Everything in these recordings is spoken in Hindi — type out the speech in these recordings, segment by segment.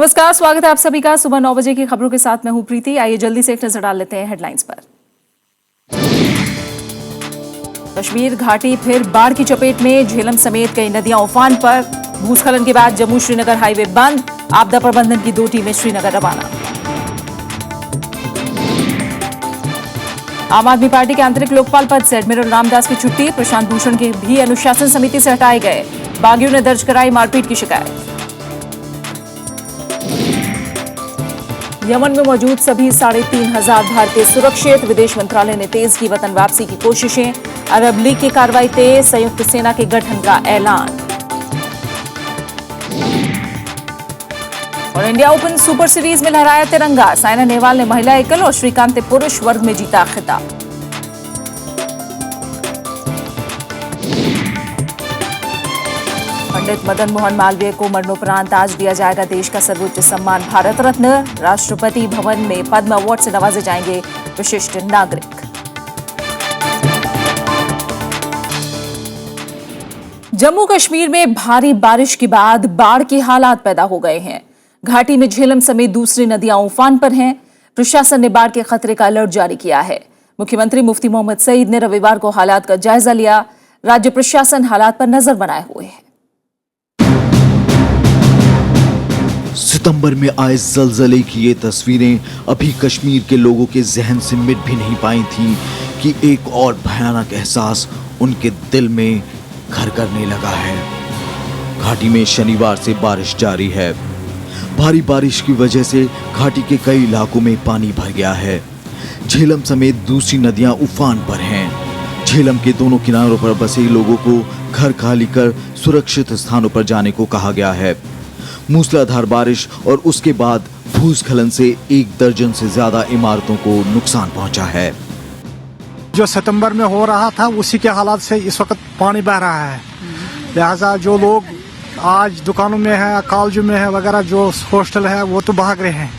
नमस्कार, स्वागत है आप सभी का सुबह 9 बजे की खबरों के साथ। मैं हूं प्रीति। आइए जल्दी से एक नजर डाल लेते हैं हेडलाइंस पर। कश्मीर घाटी फिर बाढ़ की चपेट में, झेलम समेत कई नदियां उफान पर। भूस्खलन के बाद जम्मू श्रीनगर हाईवे बंद, आपदा प्रबंधन की 2 टीमें श्रीनगर रवाना। आम आदमी पार्टी के आंतरिक लोकपाल पद से एडमिरल रामदास की छुट्टी, प्रशांत भूषण के भी अनुशासन समिति से हटाए गए। बागियों ने दर्ज कराई मारपीट की शिकायत। यमन में मौजूद सभी 3,500 भारतीय सुरक्षित, विदेश मंत्रालय ने तेज की वतन वापसी की कोशिशें। अरब लीग की कार्रवाई तेज, संयुक्त सेना के गठन का ऐलान। और इंडिया ओपन सुपर सीरीज में लहराया तिरंगा, साइना नेहवाल ने महिला एकल और श्रीकांत ने पुरुष वर्ग में जीता खिताब। पंडित मदन मोहन मालवीय को मरणोपरांत आज दिया जाएगा देश का सर्वोच्च सम्मान भारत रत्न। राष्ट्रपति भवन में पद्म अवार्ड से नवाजे जाएंगे विशिष्ट नागरिक। जम्मू कश्मीर में भारी बारिश के बाद बाढ़ के हालात पैदा हो गए हैं। घाटी में झेलम समेत दूसरी नदियां उफान पर हैं। प्रशासन ने बाढ़ के खतरे का अलर्ट जारी किया है। मुख्यमंत्री मुफ्ती मोहम्मद सईद ने रविवार को हालात का जायजा लिया। राज्य प्रशासन हालात पर नजर बनाए हुए है। सितंबर में आए जलजले की ये तस्वीरें अभी कश्मीर के लोगों के जहन से मिट भी नहीं पाई थी कि एक और भयानक एहसास उनके दिल में घर करने लगा है। घाटी में शनिवार से बारिश जारी है। भारी बारिश की वजह से घाटी के कई इलाकों में पानी भर गया है। झेलम समेत दूसरी नदियां उफान पर हैं। झेलम के दोनों किनारों पर बसे लोगों को घर खाली कर सुरक्षित स्थानों पर जाने को कहा गया है। मूसलाधार बारिश और उसके बाद भूस्खलन से 1 दर्जन से ज्यादा इमारतों को नुकसान पहुंचा है। जो सितंबर में हो रहा था उसी के हालात से इस वक्त पानी बह रहा है। लिहाजा जो लोग आज दुकानों में है, कॉलेजों में है वगैरह, जो हॉस्टल है वो तो भाग रहे हैं।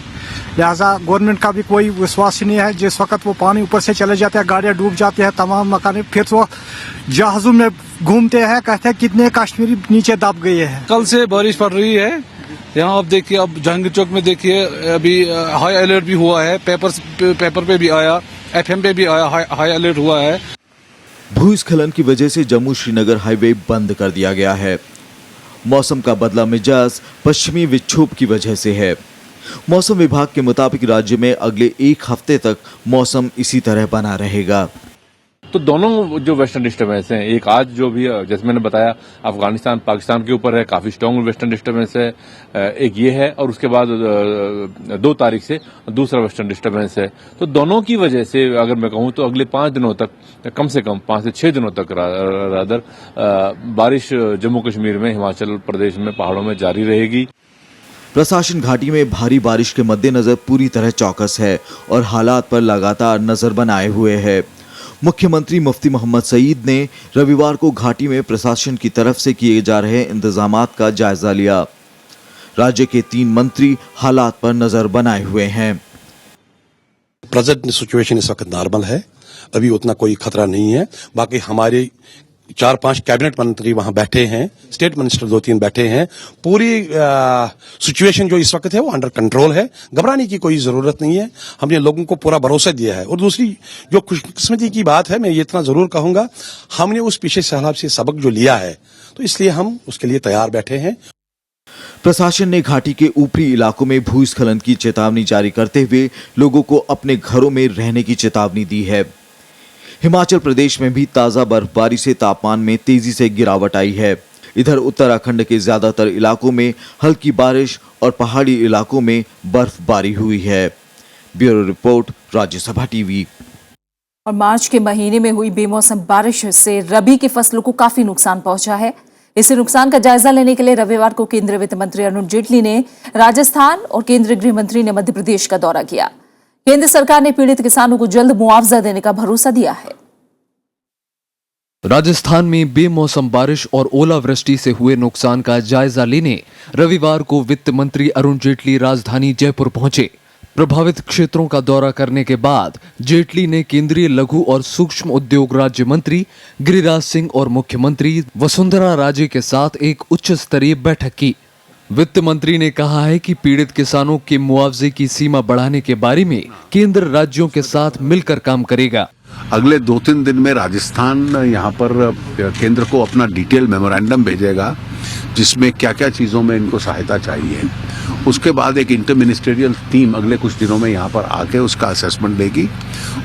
लिहाजा गवर्नमेंट का भी कोई विश्वास ही नहीं है। जिस वक्त वो पानी ऊपर से चले जाते हैं, गाड़ियां डूब जाती है, तमाम मकान, फिर वो जहाजों में घूमते हैं, कहते हैं कितने कश्मीरी नीचे दब गए हैं। कल से बारिश पड़ रही है यहाँ। आप देखिए, अब जहांगीर चौक में देखिए, अभी हाई अलर्ट भी हुआ है। पेपर पे भी आया, FM पे भी आया, हाई अलर्ट हुआ है। भूस्खलन की वजह से जम्मू श्रीनगर हाईवे बंद कर दिया गया है। मौसम का बदला मिजाज पश्चिमी विक्षोभ की वजह से है। मौसम विभाग के मुताबिक राज्य में अगले 1 हफ्ते तक मौसम इसी तरह बना रहेगा। तो दोनों जो वेस्टर्न डिस्टर्बेंस हैं, एक आज जो भी जैसे मैंने बताया अफगानिस्तान पाकिस्तान के ऊपर है, काफी स्ट्रॉन्ग वेस्टर्न डिस्टर्बेंस है, एक ये है, और उसके बाद 2 तारीख से दूसरा वेस्टर्न डिस्टर्बेंस है। तो दोनों की वजह से अगर मैं कहूं तो अगले 5 दिनों तक, कम से कम 5 से 6 दिनों तक रादर बारिश जम्मू कश्मीर में, हिमाचल प्रदेश में, पहाड़ों में जारी रहेगी। प्रशासन घाटी में भारी बारिश के मद्देनजर पूरी तरह चौकस है और हालात पर लगातार नजर बनाए हुए है। मुख्यमंत्री मुफ्ती मोहम्मद सईद ने रविवार को घाटी में प्रशासन की तरफ से किए जा रहे इंतजामात का जायजा लिया। राज्य के 3 मंत्री हालात पर नजर बनाए हुए हैं। प्रेजेंट सिचुएशन इस वक्त नॉर्मल है, अभी उतना कोई खतरा नहीं है। बाकी हमारे 4-5 कैबिनेट मंत्री वहां बैठे हैं, स्टेट मिनिस्टर 2-3 बैठे हैं। पूरी सिचुएशन जो इस वक्त है वो अंडर कंट्रोल है। घबराने की कोई जरूरत नहीं है। हमने लोगों को पूरा भरोसा दिया है। और दूसरी जो खुशकिस्मती की बात है, मैं ये इतना जरूर कहूंगा, हमने उस पिछले सैलाब से सबक जो लिया है, तो इसलिए हम उसके लिए तैयार बैठे हैं। प्रशासन ने घाटी के ऊपरी इलाकों में भूस्खलन की चेतावनी जारी करते हुए लोगों को अपने घरों में रहने की चेतावनी दी है। हिमाचल प्रदेश में भी ताजा बर्फबारी से तापमान में तेजी से गिरावट आई है। इधर उत्तराखंड के ज्यादातर इलाकों में हल्की बारिश और पहाड़ी इलाकों में बर्फबारी हुई है। Bureau report, Rajya Sabha TV. और मार्च के महीने में हुई बेमौसम बारिश से रबी की फसलों को काफी नुकसान पहुंचा है। इसी नुकसान का जायजा लेने के लिए रविवार को केंद्रीय वित्त मंत्री अरुण जेटली ने राजस्थान और केंद्रीय गृह मंत्री ने मध्य प्रदेश का दौरा किया। केंद्र सरकार ने पीड़ित किसानों को जल्द मुआवजा देने का भरोसा दिया है। राजस्थान में बेमौसम बारिश और ओलावृष्टि से हुए नुकसान का जायजा लेने रविवार को वित्त मंत्री अरुण जेटली राजधानी जयपुर पहुंचे। प्रभावित क्षेत्रों का दौरा करने के बाद जेटली ने केंद्रीय लघु और सूक्ष्म उद्योग राज्य मंत्री गिरिराज सिंह और मुख्यमंत्री वसुंधरा राजे के साथ एक उच्च स्तरीय बैठक की। वित्त मंत्री ने कहा है कि पीड़ित किसानों के मुआवजे की सीमा बढ़ाने के बारे में केंद्र राज्यों के साथ मिलकर काम करेगा। अगले 2-3 दिन में राजस्थान यहाँ पर केंद्र को अपना डिटेल मेमोरेंडम भेजेगा जिसमें क्या क्या चीज़ों में इनको सहायता चाहिए। उसके बाद एक इंटर मिनिस्ट्रियल टीम अगले कुछ दिनों में यहाँ पर आके उसका असेसमेंट देगी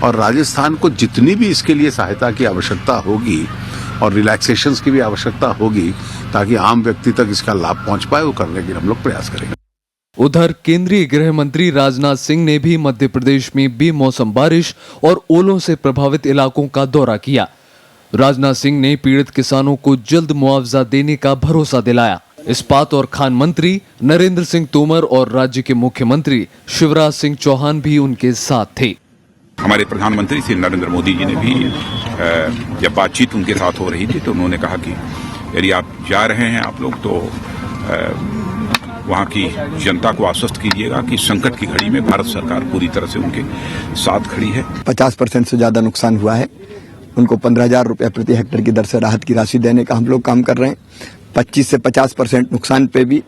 और राजस्थान को जितनी भी इसके लिए सहायता की आवश्यकता होगी और रिलैक्सेशंस की भी आवश्यकता होगी ताकि आम व्यक्ति तक इसका लाभ पहुंच पाए, वो करने के लिए हम लोग प्रयास करेंगे। उधर केंद्रीय गृह मंत्री राजनाथ सिंह ने भी मध्य प्रदेश में बेमौसम बारिश और ओलों से प्रभावित इलाकों का दौरा किया। राजनाथ सिंह ने पीड़ित किसानों को जल्द मुआवजा देने का भरोसा दिलाया। इस्पात और खान मंत्री नरेंद्र सिंह तोमर और राज्य के मुख्यमंत्री शिवराज सिंह चौहान भी उनके साथ थे। हमारे प्रधानमंत्री श्री नरेंद्र मोदी जी ने भी जब बातचीत उनके साथ हो रही थी तो उन्होंने कहा कि यदि आप जा रहे हैं आप लोग तो वहाँ की जनता को आश्वस्त कीजिएगा कि संकट की घड़ी में भारत सरकार पूरी तरह से उनके साथ खड़ी है। 50% से ज्यादा नुकसान हुआ है, उनको 15,000 रुपया प्रति हेक्टेयर की दर से राहत की राशि देने का हम लोग काम कर रहे हैं। 25 से 50% नुकसान पे भी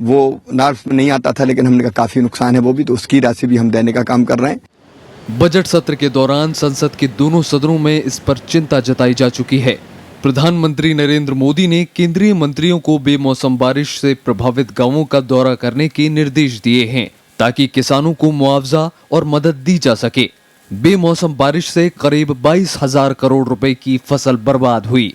वो नार्फ में नहीं आता था, लेकिन हमने कहा काफी नुकसान है वो भी, तो उसकी राशि भी हम देने का काम कर रहे हैं। बजट सत्र के दौरान संसद के दोनों सदनों में इस पर चिंता जताई जा चुकी है। प्रधानमंत्री नरेंद्र मोदी ने केंद्रीय मंत्रियों को बेमौसम बारिश से प्रभावित गांवों का दौरा करने के निर्देश दिए हैं ताकि किसानों को मुआवजा और मदद दी जा सके। बेमौसम बारिश से करीब 22,000 करोड़ रुपए की फसल बर्बाद हुई।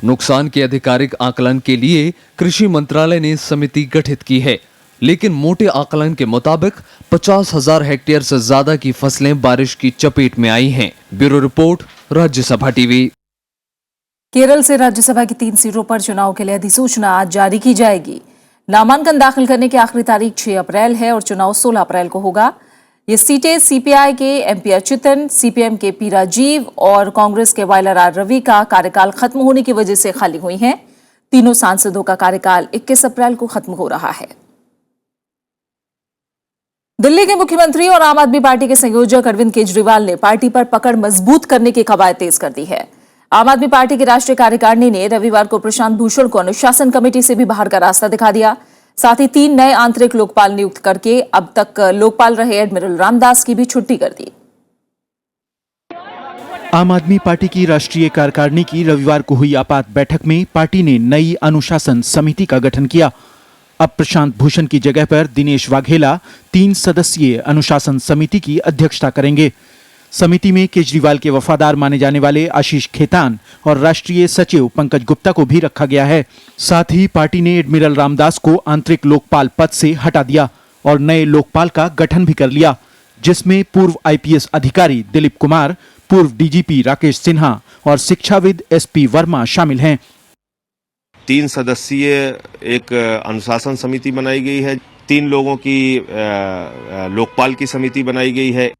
नुकसान के आधिकारिक आकलन के लिए कृषि मंत्रालय ने समिति गठित की है, लेकिन मोटे आकलन के मुताबिक 50,000 हेक्टेयर से ज्यादा की फसलें बारिश की चपेट में आई हैं। Bureau report, Rajya Sabha TV. Kerala से राज्यसभा की 3 सीटों पर चुनाव के लिए अधिसूचना आज जारी की जाएगी। नामांकन दाखिल करने की आखिरी तारीख 6 अप्रैल है और चुनाव 16 अप्रैल को होगा। ये सीटें सीपीआई के एमपी अच्युतन, सीपीएम के पी राजीव और कांग्रेस के वायलर आर रवि का कार्यकाल खत्म होने की वजह से खाली हुई हैं। तीनों सांसदों का कार्यकाल 21 अप्रैल को खत्म हो रहा है। दिल्ली के मुख्यमंत्री और आम आदमी पार्टी के संयोजक अरविंद केजरीवाल ने पार्टी पर पकड़ मजबूत करने की कवायद तेज कर दी है। आम आदमी पार्टी की राष्ट्रीय कार्यकारिणी ने रविवार को प्रशांत भूषण को अनुशासन कमेटी से भी बाहर का रास्ता दिखा दिया। साथ ही 3 नए आंतरिक लोकपाल नियुक्त करके अब तक लोकपाल रहे एडमिरल रामदास की भी छुट्टी कर दी। आम आदमी पार्टी की राष्ट्रीय कार्यकारिणी की रविवार को हुई आपात बैठक में पार्टी ने नई अनुशासन समिति का गठन किया। अब प्रशांत भूषण की जगह पर दिनेश वाघेला 3 सदस्यीय अनुशासन समिति की अध्यक्षता करेंगे। समिति में केजरीवाल के वफादार माने जाने वाले आशीष खेतान और राष्ट्रीय सचिव पंकज गुप्ता को भी रखा गया है। साथ ही पार्टी ने एडमिरल रामदास को आंतरिक लोकपाल पद से हटा दिया और नए लोकपाल का गठन भी कर लिया, जिसमें पूर्व आईपीएस अधिकारी दिलीप कुमार, पूर्व डीजीपी राकेश सिन्हा और शिक्षाविद एसपी वर्मा शामिल हैं। 3 सदस्यीय एक अनुशासन समिति बनाई गई है, 3 लोगों की लोकपाल की समिति बनाई गई है।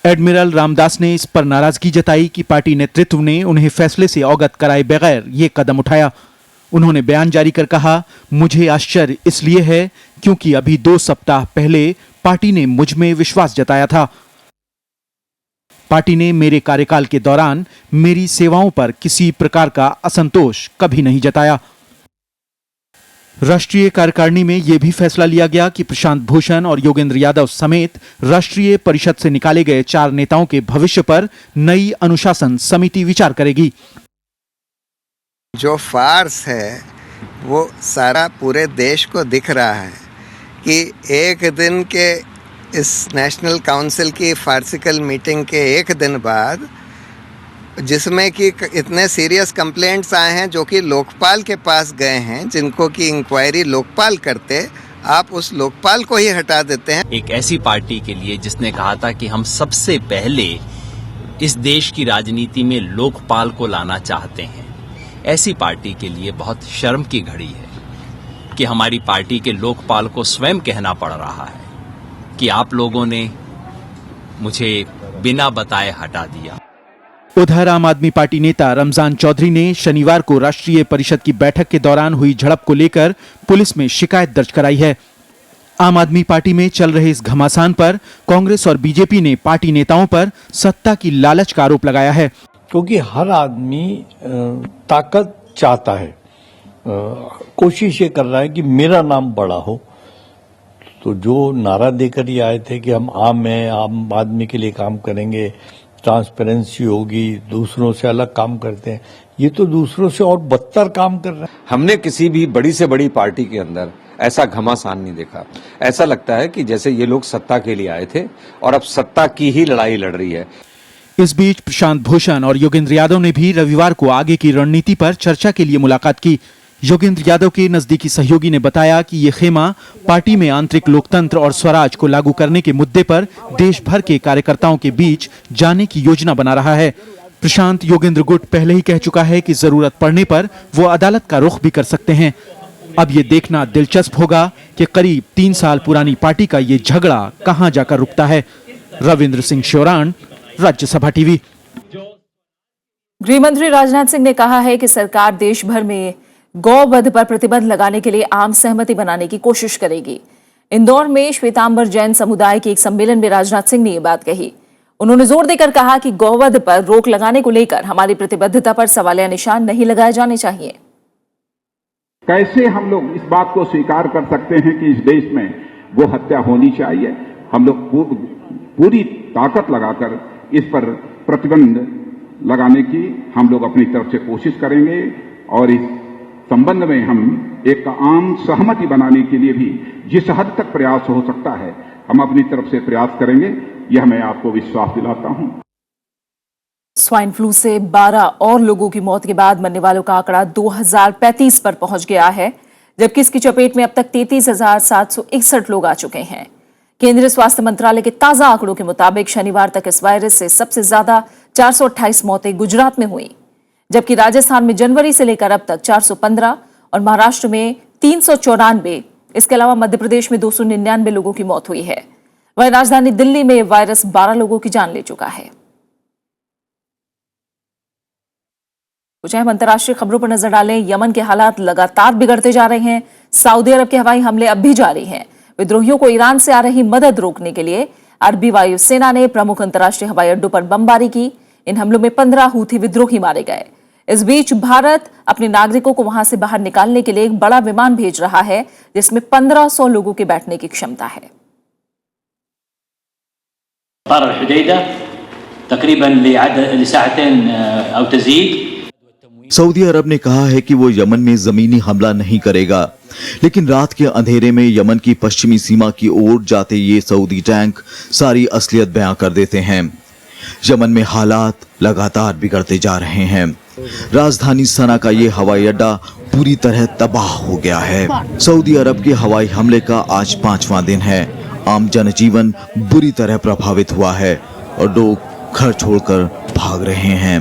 एडमिरल रामदास ने इस पर नाराजगी जताई कि पार्टी नेतृत्व ने उन्हें फैसले से अवगत कराए बगैर ये कदम उठाया। उन्होंने बयान जारी कर कहा, मुझे आश्चर्य इसलिए है क्योंकि अभी 2 सप्ताह पहले पार्टी ने मुझ में विश्वास जताया था। पार्टी ने मेरे कार्यकाल के दौरान मेरी सेवाओं पर किसी प्रकार का असंतोष कभी नहीं जताया। राष्ट्रीय कार्यकारिणी में यह भी फैसला लिया गया कि प्रशांत भूषण और योगेंद्र यादव समेत राष्ट्रीय परिषद से निकाले गए 4 नेताओं के भविष्य पर नई अनुशासन समिति विचार करेगी। जो फार्स है वो सारा पूरे देश को दिख रहा है कि एक दिन के इस नेशनल काउंसिल की फार्सिकल मीटिंग के एक दिन बाद, जिसमें कि इतने सीरियस कंप्लेंट्स आए हैं जो कि लोकपाल के पास गए हैं, जिनको की इंक्वायरी लोकपाल करते, आप उस लोकपाल को ही हटा देते हैं। एक ऐसी पार्टी के लिए जिसने कहा था कि हम सबसे पहले इस देश की राजनीति में लोकपाल को लाना चाहते हैं, ऐसी पार्टी के लिए बहुत शर्म की घड़ी है कि हमारी पार्टी के लोकपाल को स्वयं कहना पड़ रहा है कि आप लोगों ने मुझे बिना बताए हटा दिया। उधर आम आदमी पार्टी नेता रमजान चौधरी ने शनिवार को राष्ट्रीय परिषद की बैठक के दौरान हुई झड़प को लेकर पुलिस में शिकायत दर्ज कराई है। आम आदमी पार्टी में चल रहे इस घमासान पर कांग्रेस और बीजेपी ने पार्टी नेताओं पर सत्ता की लालच का आरोप लगाया है। क्योंकि हर आदमी ताकत चाहता है, कोशिश ये कर रहा है कि मेरा नाम बड़ा हो। तो जो नारा देकर ये आए थे कि हम आम हैं, आम आदमी के लिए काम करेंगे, ट्रांसपेरेंसी होगी, दूसरों से अलग काम करते हैं, ये तो दूसरों से और बदतर काम कर रहे हैं। हमने किसी भी बड़ी से बड़ी पार्टी के अंदर ऐसा घमासान नहीं देखा। ऐसा लगता है कि जैसे ये लोग सत्ता के लिए आए थे और अब सत्ता की ही लड़ाई लड़ रही है। इस बीच प्रशांत भूषण और योगेंद्र यादव ने भी रविवार को आगे की रणनीति पर चर्चा के लिए मुलाकात की। योगेंद्र यादव के नजदीकी सहयोगी ने बताया कि ये खेमा पार्टी में आंतरिक लोकतंत्र और स्वराज को लागू करने के मुद्दे पर देश भर के कार्यकर्ताओं के बीच जाने की योजना बना रहा है। प्रशांत योगेंद्र गुट पहले ही कह चुका है कि जरूरत पड़ने पर वो अदालत का रुख भी कर सकते हैं। अब ये देखना दिलचस्प होगा कि करीब 3 साल पुरानी पार्टी का ये झगड़ा कहां जाकर रुकता है। रविंद्र सिंह श्योराण, राज्यसभा टीवी। गृहमंत्री राजनाथ सिंह ने कहा है कि सरकार देश भर में गौवध पर प्रतिबंध लगाने के लिए आम सहमति बनाने की कोशिश करेगी। इंदौर में श्वेतांबर जैन समुदाय के एक सम्मेलन में राजनाथ सिंह ने ये बात कही। उन्होंने जोर देकर कहा कि गौवध पर रोक लगाने को लेकर हमारी प्रतिबद्धता पर सवालिया निशान नहीं लगाए जाने चाहिए। कैसे हम लोग इस बात को स्वीकार कर सकते हैं कि इस देश में गो हत्या होनी चाहिए? हम लोग पूरी ताकत लगाकर इस पर प्रतिबंध लगाने की हम लोग अपनी तरफ से कोशिश करेंगे और इस संबंध में हम एक आम सहमति बनाने के लिए भी जिस हद तक प्रयास हो सकता है हम अपनी तरफ से प्रयास करेंगे, यह मैं आपको विश्वास दिलाता हूं। स्वाइन फ्लू से 12 और लोगों की मौत के बाद मरने वालों का आंकड़ा 2035 पर पहुंच गया है, जबकि इसकी चपेट में अब तक 33,761 लोग आ चुके हैं। केंद्रीय स्वास्थ्य मंत्रालय के ताजा आंकड़ों के मुताबिक शनिवार तक इस वायरस से सबसे ज्यादा 428 मौतें गुजरात में हुई, जबकि राजस्थान में जनवरी से लेकर अब तक 415 और महाराष्ट्र में 394। इसके अलावा मध्य प्रदेश में 299 लोगों की मौत हुई है। वहीं राजधानी दिल्ली में वायरस 12 लोगों की जान ले चुका है। कुछ अहम अंतर्राष्ट्रीय खबरों पर नजर डालें। यमन के हालात लगातार बिगड़ते जा रहे हैं। सऊदी अरब के हवाई हमले अब भी जारी हैं। विद्रोहियों को ईरान से आ रही मदद रोकने के लिए अरबी वायुसेना ने प्रमुख अंतर्राष्ट्रीय हवाई अड्डों पर बमबारी की। इन हमलों में 15 हूथी विद्रोही मारे गए। इस बीच भारत अपने नागरिकों को वहां से बाहर निकालने के लिए एक बड़ा विमान भेज रहा है, जिसमें 1500 लोगों के बैठने की क्षमता है। सऊदी अरब ने कहा है कि वो यमन में जमीनी हमला नहीं करेगा, लेकिन रात के अंधेरे में यमन की पश्चिमी सीमा की ओर जाते ये सऊदी टैंक सारी असलियत बयां कर देते हैं। यमन में हालात लगातार बिगड़ते जा रहे हैं। राजधानी सना का ये हवाई अड्डा पूरी तरह तबाह हो गया है। सऊदी अरब के हवाई हमले का आज 5वां दिन है। आम जनजीवन बुरी तरह प्रभावित हुआ है और लोग घर छोड़कर भाग रहे हैं।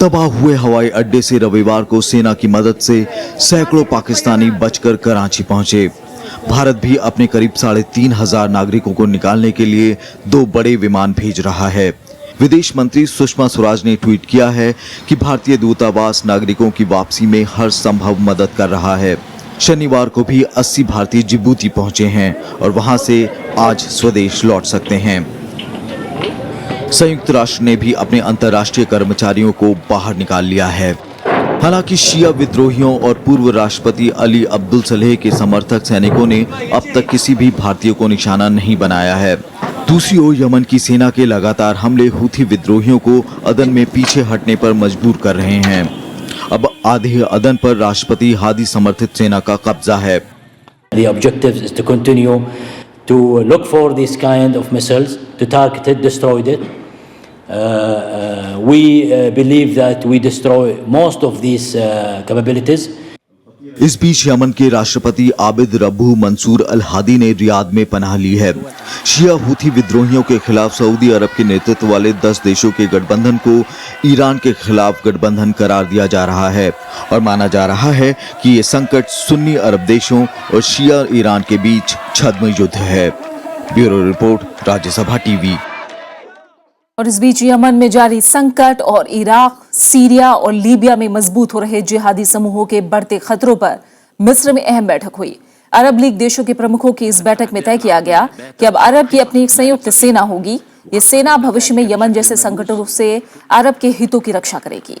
तबाह हुए हवाई अड्डे से रविवार को सेना की मदद से सैकड़ों पाकिस्तानी बचकर कराची पहुंचे। भारत भी अपने करीब 3,500 नागरिकों को निकालने के लिए 2 बड़े विमान भेज रहा है। विदेश मंत्री सुषमा स्वराज ने ट्वीट किया है कि भारतीय दूतावास नागरिकों की वापसी में हर संभव मदद कर रहा है। शनिवार को भी 80 भारतीय जिबूती पहुंचे हैं और वहां से आज स्वदेश लौट सकते हैं। संयुक्त राष्ट्र ने भी अपने अंतर्राष्ट्रीय कर्मचारियों को बाहर निकाल लिया है। हालांकि शिया विद्रोहियों और पूर्व राष्ट्रपति अली अब्दुल सलेह के समर्थक सैनिकों ने अब तक किसी भी भारतीय को निशाना नहीं बनाया है। दूसरी ओर यमन की सेना के लगातार हमले हूथी विद्रोहियों को अदन में पीछे हटने पर मजबूर कर रहे हैं। अब आधे अदन पर राष्ट्रपति हादी समर्थित सेना का कब्जा है। The objective is to continue to look for this kind of missiles, to target it, destroy it. We believe that we destroy most of these capabilities. इस बीच यमन के राष्ट्रपति आबिद रब्बू मंसूर अल हादी ने रियाद में पनाह ली है। शिया हूथी विद्रोहियों के खिलाफ सऊदी अरब के नेतृत्व वाले 10 देशों के गठबंधन को ईरान के खिलाफ गठबंधन करार दिया जा रहा है और माना जा रहा है कि ये संकट सुन्नी अरब देशों और शिया ईरान के बीच छद्म युद्ध है। Bureau report, Rajya Sabha TV. और इस बीच यमन में जारी संकट और इराक, सीरिया और लीबिया में मजबूत हो रहे जिहादी समूहों के बढ़ते खतरों पर मिस्र में अहम बैठक हुई। अरब लीग देशों के प्रमुखों की इस बैठक में तय किया गया कि अब अरब की अपनी एक संयुक्त सेना होगी। ये सेना भविष्य में यमन जैसे संकटों से अरब के हितों की रक्षा करेगी।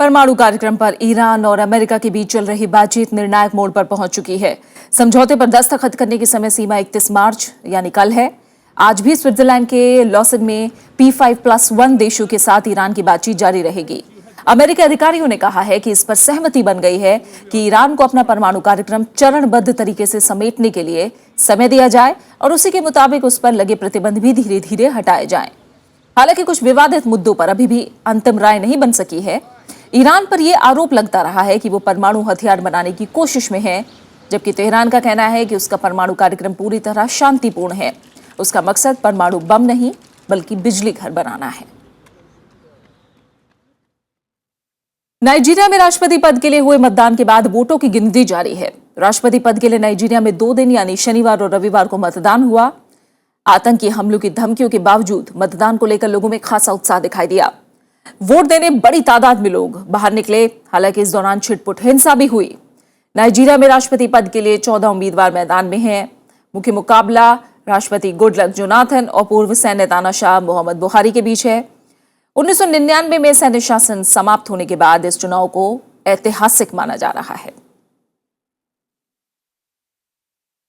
परमाणु कार्यक्रम पर ईरान और अमेरिका के बीच चल रही बातचीत निर्णायक मोड़ पर पहुंच चुकी है। समझौते पर दस्तखत करने की समय सीमा 31 मार्च यानी कल है। आज भी स्विट्जरलैंड के लॉसन में P5+1 देशों के साथ ईरान की बातचीत जारी रहेगी। अमेरिकी अधिकारियों ने कहा है कि इस पर सहमति बन गई है कि ईरान को अपना परमाणु कार्यक्रम चरणबद्ध तरीके से समेटने के लिए समय दिया जाए और उसी के मुताबिक उस पर लगे प्रतिबंध भी धीरे धीरे हटाए जाएं। हालांकि कुछ विवादित मुद्दों पर अभी भी अंतिम राय नहीं बन सकी है। ईरान पर यह आरोप लगता रहा है कि वो परमाणु हथियार बनाने की कोशिश में है, जबकि तेहरान का कहना है कि उसका परमाणु कार्यक्रम पूरी तरह शांतिपूर्ण है। उसका मकसद परमाणु बम नहीं बल्कि बिजली घर बनाना है। नाइजीरिया में राष्ट्रपति पद के लिए हुए मतदान के बाद वोटों की गिनती जारी है। राष्ट्रपति पद के लिए नाइजीरिया में 2 दिन यानी शनिवार और रविवार को मतदान हुआ। आतंकी हमलों की धमकियों के बावजूद मतदान को लेकर लोगों में खासा उत्साह दिखाई दिया। वोट देने बड़ी तादाद में लोग बाहर निकले। हालांकि इस दौरान छिटपुट हिंसा भी हुई। नाइजीरिया में राष्ट्रपति पद के लिए 14 उम्मीदवार मैदान में हैं। मुख्य मुकाबला राष्ट्रपति गुडलक जोनाथन और पूर्व सैन्य तानाशाह मोहम्मद बुहारी के बीच है। 1999 में सैन्य शासन समाप्त होने के बाद इस चुनाव को ऐतिहासिक माना जा रहा है।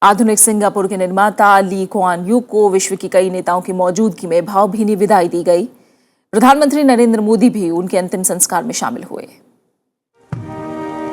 आधुनिक सिंगापुर के निर्माता ली कुआन यू को विश्व की कई नेताओं की मौजूदगी में भावभीनी विदाई दी गई। प्रधानमंत्री नरेंद्र मोदी भी उनके अंतिम संस्कार में शामिल हुए।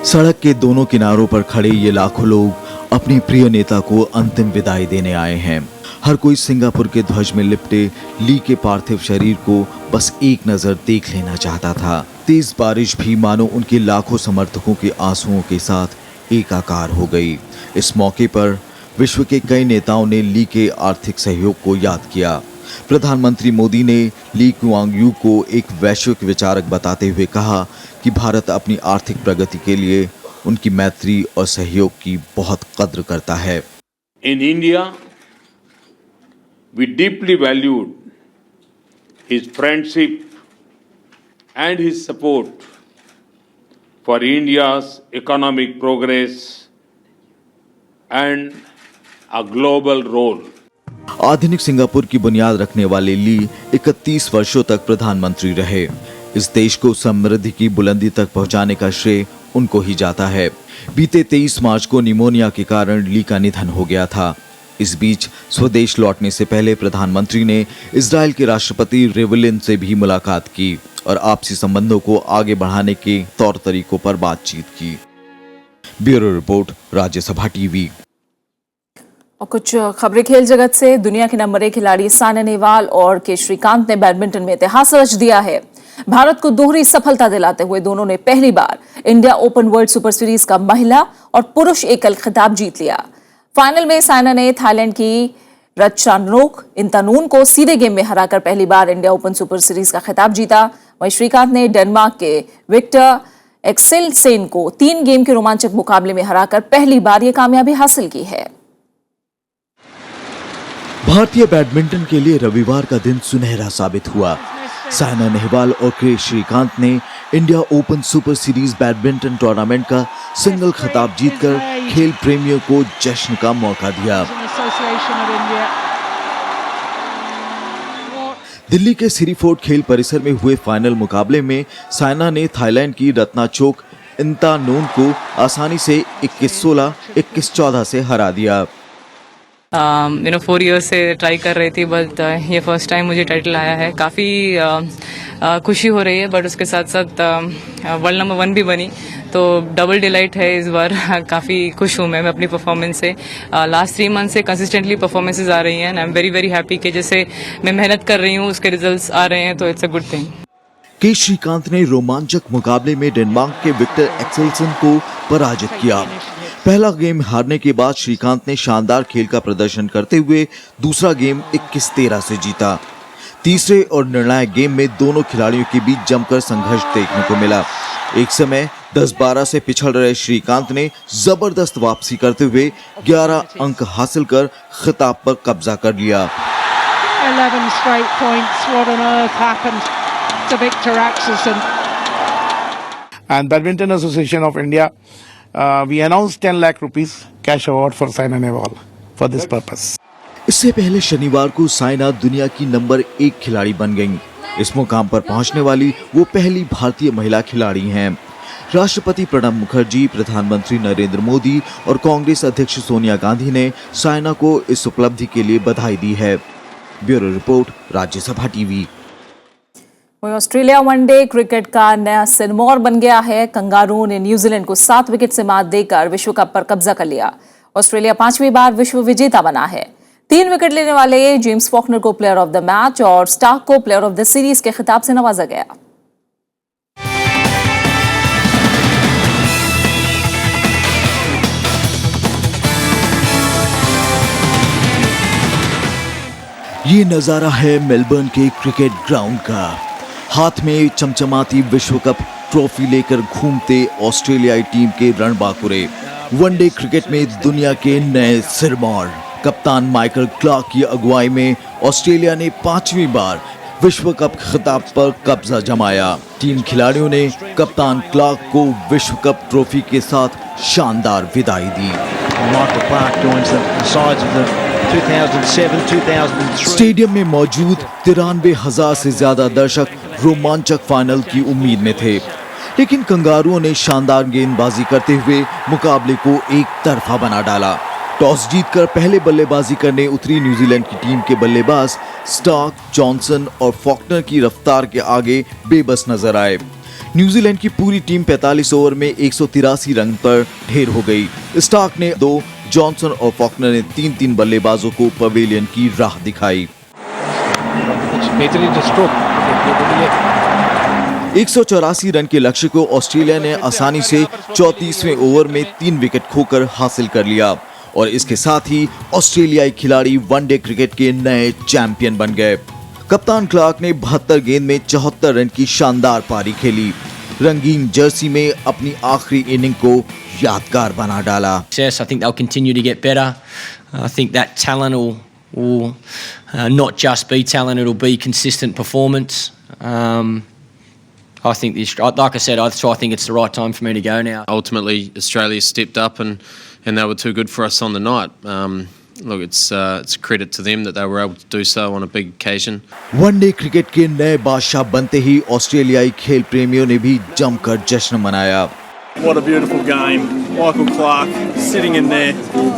सड़क के दोनों किनारों पर खड़े ये लाखों लोग अपने प्रिय नेता को अंतिम विदाई देने आए हैं। हर कोई सिंगापुर के ध्वज में लिपटे ली के पार्थिव शरीर को बस एक नजर देख लेना चाहता था। तेज बारिश भी मानो उनके लाखों समर्थकों के आंसुओं के साथ एकाकार हो गई। इस मौके पर विश्व के कई नेताओं ने ली के आर्थिक सहयोग को याद किया। प्रधानमंत्री मोदी ने ली कुआन यू को एक वैश्विक विचारक बताते हुए कहा कि भारत अपनी आर्थिक प्रगति के लिए उनकी मैत्री और सहयोग की बहुत कद्र करता है। In India, we deeply valued his friendship and his support for India's economic progress and a global role. आधुनिक सिंगापुर की बुनियाद रखने वाले ली 31 वर्षों तक प्रधानमंत्री रहे। इस देश को समृद्धि की बुलंदी तक पहुंचाने का श्रेय उनको ही जाता है। बीते 23 मार्च को निमोनिया के कारण ली का निधन हो गया था। इस बीच स्वदेश लौटने से पहले प्रधानमंत्री ने इजराइल के राष्ट्रपति रिवलिन से भी मुलाकात की और आपसी संबंधों को आगे बढ़ाने के तौर तरीकों पर बातचीत की। Bureau report, Rajya Sabha TV. और कुछ खबरें खेल जगत से। दुनिया के नंबर 1 खिलाड़ी सायना नेहवाल और के श्रीकांत ने बैडमिंटन में इतिहास रच दिया है। भारत को दोहरी सफलता दिलाते हुए दोनों ने पहली बार India open world super series का महिला और पुरुष एकल खिताब जीत लिया। फाइनल में सायना ने थाईलैंड की रत्चानोक इंतानून को सीधे गेम में हराकर पहली बार इंडिया ओपन सुपर सीरीज का खिताब जीता। वहीं श्रीकांत ने डेनमार्क के विक्टर एक्सेलसेन को 3 गेम के रोमांचक मुकाबले में हराकर पहली बार ये कामयाबी हासिल की है। भारतीय बैडमिंटन के लिए रविवार का दिन सुनहरा साबित हुआ। सायना नेहवाल और के श्रीकांत ने India open super series badminton tournament का सिंगल खिताब जीतकर खेल प्रेमियों को जश्न का मौका दिया। दिल्ली के सिरी फोर्ट खेल परिसर में हुए फाइनल मुकाबले में सायना ने थाईलैंड की रत्नाचोक इंतानून को आसानी से 21-16, 21-14 से हरा दिया। 4 इयर्स से ट्राई कर रही थी, बट ये फर्स्ट टाइम मुझे टाइटल आया है। काफ़ी खुशी हो रही है, बट उसके साथ साथ वर्ल्ड नंबर 1 भी बनी, तो डबल डिलाइट है इस बार। काफ़ी खुश हूँ मैं अपनी परफॉर्मेंस से। लास्ट 3 मंथ से कंसिस्टेंटली परफॉर्मेंसेज आ रही हैं and I am very very happy कि जैसे मैं मेहनत कर रही हूँ उसके रिजल्ट्स आ रहे हैं, तो इट्स अ गुड थिंग। के श्रीकांत ने रोमांचक मुकाबले में डेनमार्क के विक्टर एक्सेलसन को पराजित किया। पहला गेम हारने के बाद श्रीकांत ने शानदार खेल का प्रदर्शन करते हुए दूसरा गेम 21-13 से जीता। तीसरे और निर्णायक गेम में दोनों खिलाड़ियों के बीच जमकर संघर्ष देखने को मिला। एक समय 10-12 से पिछड़ रहे श्रीकांत ने जबरदस्त वापसी करते हुए 11 अंक हासिल कर खिताब पर कब्जा कर लिया। 11 straight points. What on earth happened to Victor Axelsen? And Badminton Association of India, we announced 10 lakh rupees cash award for Saina Nehwal for this purpose. इससे पहले शनिवार को साइना दुनिया की नंबर 1 खिलाड़ी बन गईं। इस मुकाम पर पहुंचने वाली वो पहली भारतीय महिला खिलाड़ी हैं। राष्ट्रपति प्रणब मुखर्जी, प्रधानमंत्री नरेंद्र मोदी और कांग्रेस अध्यक्ष सोनिया गांधी ने साइना को इस उपलब्धि के लिए बधाई दी है। Bureau report, Rajya Sabha TV. Australia one day cricket का नया सिरमौर बन गया है। कंगारू ने न्यूजीलैंड को 7 विकेट से मात देकर विश्व कप पर कब्जा कर लिया। ऑस्ट्रेलिया 5वीं बार विश्व विजेता बना है। 3 विकेट लेने वाले जेम्स फॉकनर को प्लेयर ऑफ द मैच और स्टार्क को प्लेयर ऑफ द सीरीज के खिताब से नवाजा गया। ये नजारा है मेलबर्न के क्रिकेट ग्राउंड का। हाथ में चमचमाती विश्व कप ट्रॉफी लेकर घूमते ऑस्ट्रेलियाई टीम के रणबांकुरे। वनडे क्रिकेट में दुनिया के नए सिरमौर। कप्तान माइकल क्लार्क की अगुवाई में ऑस्ट्रेलिया ने 5वीं बार विश्व कप खिताब पर कब्जा जमाया। टीम खिलाड़ियों ने कप्तान क्लार्क को विश्व कप ट्रॉफी के साथ शानदार विदाई दी। स्टेडियम में मौजूद 93,000 से ज्यादा दर्शक रोमांचक फाइनल की उम्मीद में थे, लेकिन कंगारुओं ने शानदार गेंदबाजी करते हुए मुकाबले को एक तरफा बना डाला। टॉस जीतकर पहले बल्लेबाजी करने उतरी न्यूजीलैंड की टीम के बल्लेबाज स्टार्क, जॉनसन और फॉकनर की रफ्तार के आगे बेबस नजर आए। न्यूजीलैंड की पूरी टीम 45 ओवर में 183 रन पर ढेर हो गई। स्टार्क ने 2, जॉनसन और फॉकनर ने 3-3 बल्लेबाजों को पवेलियन की राह दिखाई। 184 रन के लक्ष्य को ऑस्ट्रेलिया ने आसानी से 34वें ओवर में 3 विकेट खोकर हासिल कर लिया और इसके साथ ही ऑस्ट्रेलियाई खिलाड़ी वनडे क्रिकेट के नए चैंपियन बन गए। कप्तान क्लार्क ने 72 गेंद में 74 रन की शानदार पारी खेली। रंगीन जर्सी में अपनी आखिरी इनिंग को यादगार बना डाला। I think they'll continue to get better. I think that talent will not just be talent; it'll be consistent performance. I think like I said, I think it's the right time for me to go now. Ultimately, Australia stepped up and they were too good for us on the night. Look, it's a credit to them that they were able to do so on a big occasion. One day cricket के नए बादशाह बनते ही ऑस्ट्रेलियाई खेल प्रेमियों ने भी जमकर जश्न मनाया। What a beautiful game. Michael Clark sitting in there,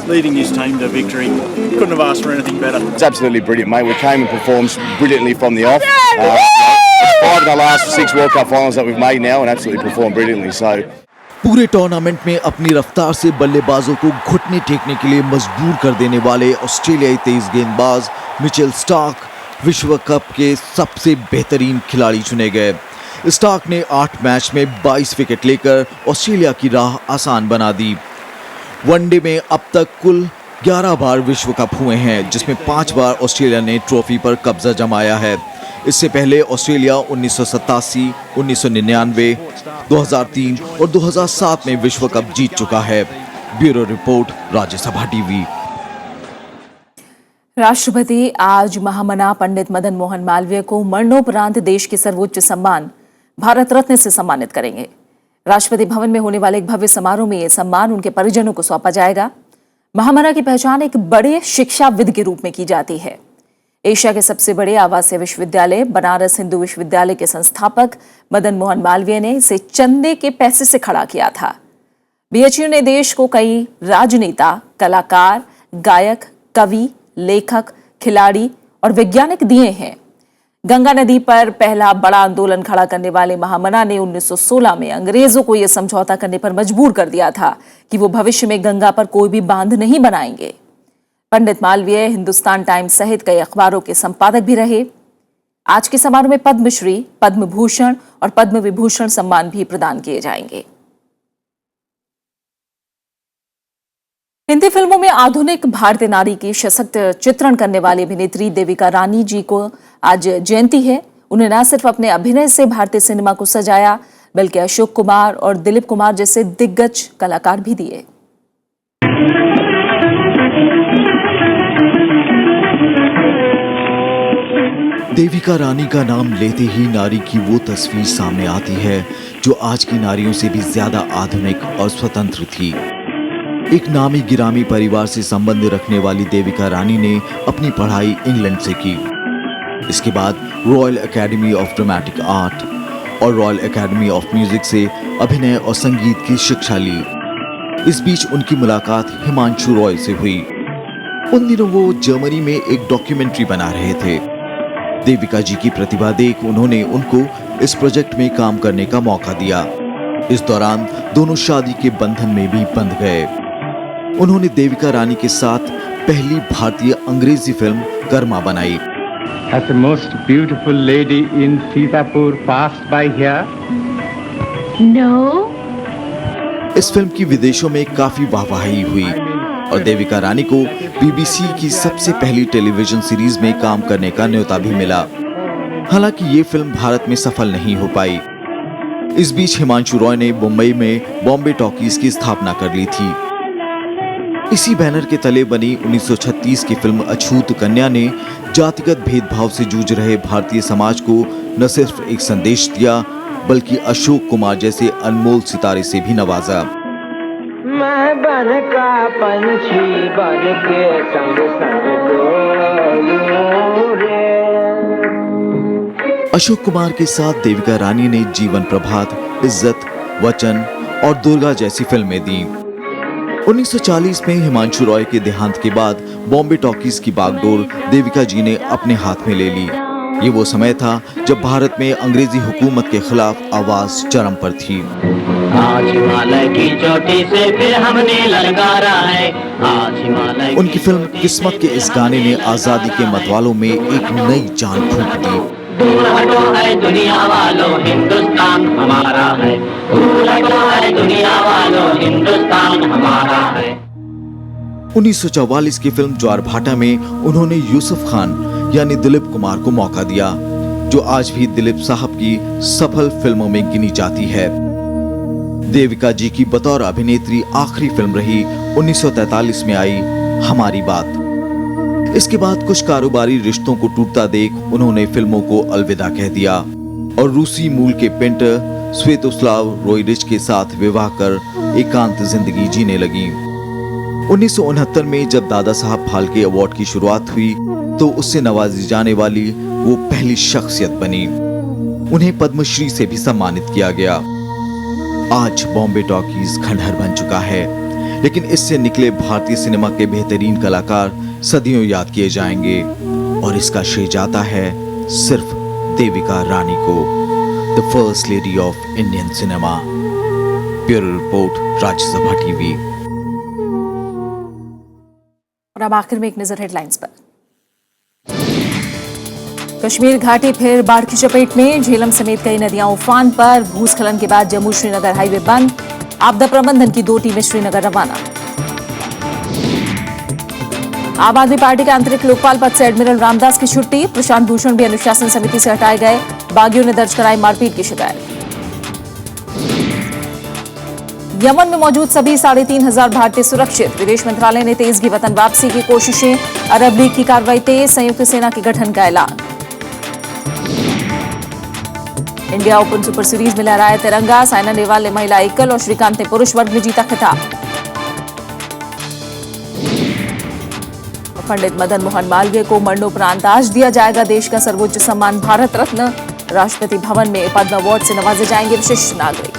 leading his team to victory. Couldn't have asked for anything better. It's absolutely brilliant, mate. We came and performed brilliantly from the off. It's 5 of the last 6 World Cup finals that we've made now and absolutely performed brilliantly. So पूरे टूर्नामेंट में अपनी रफ्तार से बल्लेबाजों को घुटने टेकने के लिए मजबूर कर देने वाले ऑस्ट्रेलियाई तेज गेंदबाज मिचेल स्टार्क विश्व कप के सबसे बेहतरीन खिलाड़ी चुने गए। स्टार्क ने 8 मैच में 22 विकेट लेकर ऑस्ट्रेलिया की राह आसान बना दी। वनडे में अब तक कुल 11 बार विश्व कप हुए हैं, जिसमें 5 बार ऑस्ट्रेलिया ने ट्रॉफी पर कब्जा जमाया है। इससे पहले ऑस्ट्रेलिया 1987, 1999, 2003 और 2007 में विश्व कप जीत चुका है। Bureau report, Rajya Sabha TV. राष्ट्रपति आज महामना पंडित मदन मोहन मालवीय को मरणोपरांत देश के सर्वोच्च सम्मान भारत रत्न से सम्मानित करेंगे। राष्ट्रपति भवन में होने वाले एक भव्य समारोह में यह सम्मान उनके परिजनों को सौंपा जाएगा। महामना की पहचान एक बड़े शिक्षाविद के रूप में की जाती है। एशिया के सबसे बड़े आवासीय विश्वविद्यालय बनारस हिंदू विश्वविद्यालय के संस्थापक मदन मोहन मालवीय ने इसे चंदे के पैसे से खड़ा किया था। बीएचयू ने देश को कई राजनेता, कलाकार, गायक, कवि, लेखक, खिलाड़ी और वैज्ञानिक दिए हैं। गंगा नदी पर पहला बड़ा आंदोलन खड़ा करने वाले महामना ने 1916 में अंग्रेजों को यह समझौता करने पर मजबूर कर दिया था कि वो भविष्य में गंगा पर कोई भी बांध नहीं बनाएंगे। पंडित मालवीय हिंदुस्तान टाइम्स सहित कई अखबारों के संपादक भी रहे। आज के समारोह में पद्मश्री, पद्म भूषण और पद्म विभूषण सम्मान भी प्रदान किए जाएंगे। हिंदी फिल्मों में आधुनिक भारतीय नारी की सशक्त चित्रण करने वाली अभिनेत्री देविका रानी जी को आज जयंती है। उन्हें न सिर्फ अपने अभिनय से भारतीय सिनेमा को सजाया, बल्कि अशोक कुमार और दिलीप कुमार जैसे दिग्गज कलाकार भी दिए। देविका रानी का नाम लेते ही नारी की वो तस्वीर सामने आती है जो आज की नारियों से भी ज्यादा आधुनिक और स्वतंत्र थी। एक नामी गिरामी परिवार से संबंध रखने वाली देविका रानी ने अपनी पढ़ाई इंग्लैंड से की। इसके बाद royal academy of dramatic art और रॉयल एकेडमी ऑफ म्यूजिक से अभिनय और संगीत की शिक्षा ली। इस बीच उनकी मुलाकात हिमांशु रॉय से हुई। उन दिनों वो जर्मनी में एक डॉक्यूमेंट्री बना रहे थे। देविका जी की प्रतिभा देख उन्होंने उनको इस प्रोजेक्ट में काम करने का मौका दिया। इस दौरान दोनों शादी के बंधन में भी बंध गए। उन्होंने देविका रानी के साथ पहली भारतीय अंग्रेजी फिल्म कर्मा बनाई। Has the most beautiful lady in Sitapur passed by here? No. इस फिल्म की विदेशों में काफी वाहवाही हुई और देविका रानी को बीबीसी की सबसे पहली टेलीविजन सीरीज में काम करने का न्योता भी मिला। हालांकि ये फिल्म भारत में सफल नहीं हो पाई। इस बीच हिमांशु रॉय ने मुंबई में बॉम्बे टॉकीज की स्थापना कर ली थी। इसी बैनर के तले बनी 1936 की फिल्म अछूत कन्या ने जातिगत भेदभाव से जूझ रहे भारतीय समाज को न सिर्फ एक संदेश दिया बल्कि अशोक कुमार जैसे अनमोल सितारे से भी नवाजा। मैं बन का पंछी बन के संग संग डोलूं रे। अशोक कुमार के साथ देविका रानी ने जीवन प्रभात, इज्जत, वचन और दुर्गा जैसी फिल्में दी। 1940 में हिमांशु रॉय के देहांत के बाद बॉम्बे टॉकीज की बागडोर देविका जी ने अपने हाथ में ले ली। ये वो समय था जब भारत में अंग्रेजी हुकूमत के खिलाफ आवाज चरम पर थी। आज हिमालय की चोटी से फिर हमने ललकारा है। आज हिमालय उनकी फिल्म किस्मत के इस गाने ने आजादी के मतवालों में एक नई जान फूंक दी। दूर हटो है दुनिया वालों, हिंदुस्तान हमारा है। दूर हटो है दुनिया वालों, हिंदुस्तान हमारा है। 1944 की फिल्म ज्वार भाटा में उन्होंने यूसुफ खान यानी दिलीप कुमार को मौका दिया, जो आज भी दिलीप साहब की सफल फिल्मों में गिनी जाती है। देविका जी की बतौर अभिनेत्री आखिरी फिल्म रही 1943 में आई हमारी बात। इसके बाद कुछ कारोबारी रिश्तों को टूटता देख उन्होंने फिल्मों को अलविदा कह दिया और रूसी मूल के पेंटर स्वेतोस्लाव रोइडिच के साथ विवाह कर एकांत जिंदगी जीने लगी। 1969 में जब दादा साहब फाल्के अवार्ड की शुरुआत हुई तो उससे नवाजी जाने वाली वो पहली शख्सियत बनी। उन्हें पद्मश्री से भी सम्मानित किया गया। आज बॉम्बे टॉकीज खंडहर बन चुका है, लेकिन इससे निकले भारतीय सिनेमा के बेहतरीन कलाकार सदियों याद किए जाएंगे और इसका श्रेय जाता है सिर्फ देविका रानी को, the first lady of Indian cinema. Bureau report, Rajya Sabha TV. और अब आखिर में एक नजर हेडलाइंस पर। कश्मीर घाटी फिर बाढ़ की चपेट में, झेलम समेत कई नदियां उफान पर। भूस्खलन के बाद जम्मू श्रीनगर हाईवे बंद, आपदा प्रबंधन की 2 टीमें श्रीनगर रवाना। आम आदमी पार्टी के आंतरिक लोकपाल पद से एडमिरल रामदास की छुट्टी, प्रशांत भूषण भी अनुशासन समिति से हटाए गए। बागियों ने दर्ज कराई मारपीट की शिकायत। यमन में मौजूद सभी 3,500 भारतीय सुरक्षित, विदेश मंत्रालय ने तेज की वतन वापसी की कोशिशें। अरब लीग की कार्रवाई तेज, संयुक्त सेना के गठन का ऐलान। इंडिया ओपन सुपर सीरीज में लहराया तिरंगा, साइना नेहवाल ने महिला एकल और श्रीकांत ने पुरुष वर्ग में जीता खिताब। पंडित मदन मोहन मालवीय को मरणोपरांत आज दिया जाएगा देश का सर्वोच्च सम्मान भारत रत्न। राष्ट्रपति भवन में पद्म अवार्ड से नवाजे जाएंगे विशिष्ट नागरिक।